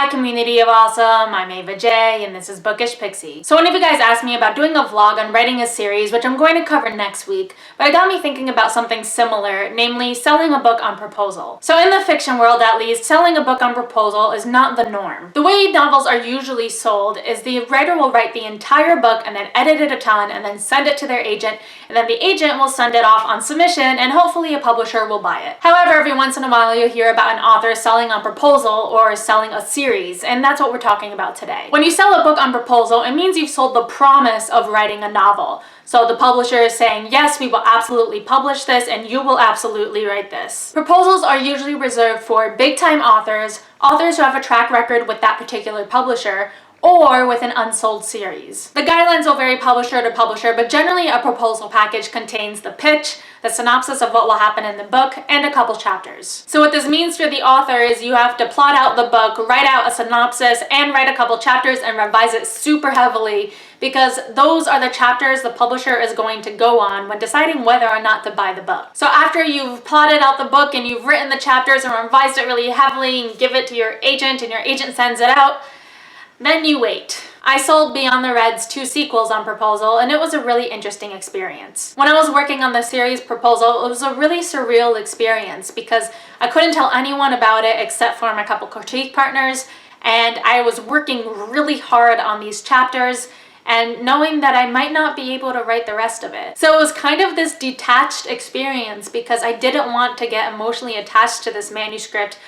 Hi community of awesome, I'm Ava J and this is Bookish Pixie. So one of you guys asked me about doing a vlog on writing a series, which I'm going to cover next week, but it got me thinking about something similar, namely selling a book on proposal. So in the fiction world at least, selling a book on proposal is not the norm. The way novels are usually sold is the writer will write the entire book and then edit it a ton and then send it to their agent, and then the agent will send it off on submission and hopefully a publisher will buy it. However, every once in a while you'll hear about an author selling on proposal or selling a series, and that's what we're talking about today. When you sell a book on proposal, it means you've sold the promise of writing a novel. So the publisher is saying, yes, we will absolutely publish this and you will absolutely write this. Proposals are usually reserved for big-time authors, authors who have a track record with that particular publisher, or with an unsold series. The guidelines will vary publisher to publisher, but generally a proposal package contains the pitch, the synopsis of what will happen in the book, and a couple chapters. So what this means for the author is you have to plot out the book, write out a synopsis, and write a couple chapters and revise it super heavily, because those are the chapters the publisher is going to go on when deciding whether or not to buy the book. So after you've plotted out the book and you've written the chapters and revised it really heavily and give it to your agent and your agent sends it out, then you wait. I sold Beyond the Reds 2 sequels on proposal, and it was a really interesting experience. When I was working on the series proposal, it was a really surreal experience because I couldn't tell anyone about it except for my couple critique partners, and I was working really hard on these chapters and knowing that I might not be able to write the rest of it. So it was kind of this detached experience because I didn't want to get emotionally attached to this manuscript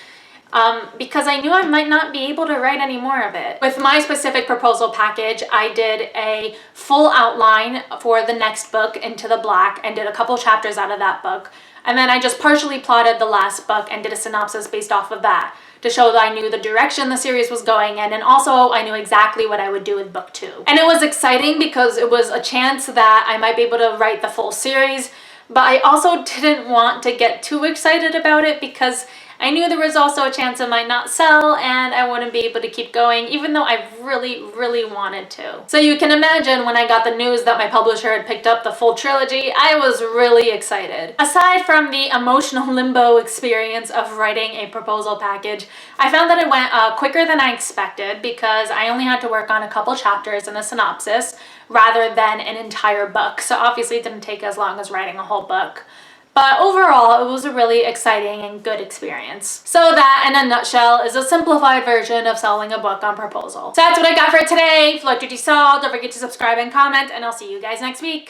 because I knew I might not be able to write any more of it. With my specific proposal package, I did a full outline for the next book, Into the Black, and did a couple chapters out of that book. And then I just partially plotted the last book and did a synopsis based off of that to show that I knew the direction the series was going in, and also I knew exactly what I would do with book 2. And it was exciting because it was a chance that I might be able to write the full series, but I also didn't want to get too excited about it because I knew there was also a chance it might not sell and I wouldn't be able to keep going, even though I really wanted to. So you can imagine when I got the news that my publisher had picked up the full trilogy, I was really excited. Aside from the emotional limbo experience of writing a proposal package, I found that it went quicker than I expected because I only had to work on a couple chapters and a synopsis rather than an entire book. So obviously it didn't take as long as writing a whole book. But overall, it was a really exciting and good experience. So that, in a nutshell, is a simplified version of selling a book on proposal. So that's what I got for today. If you liked what you saw, don't forget to subscribe and comment, and I'll see you guys next week.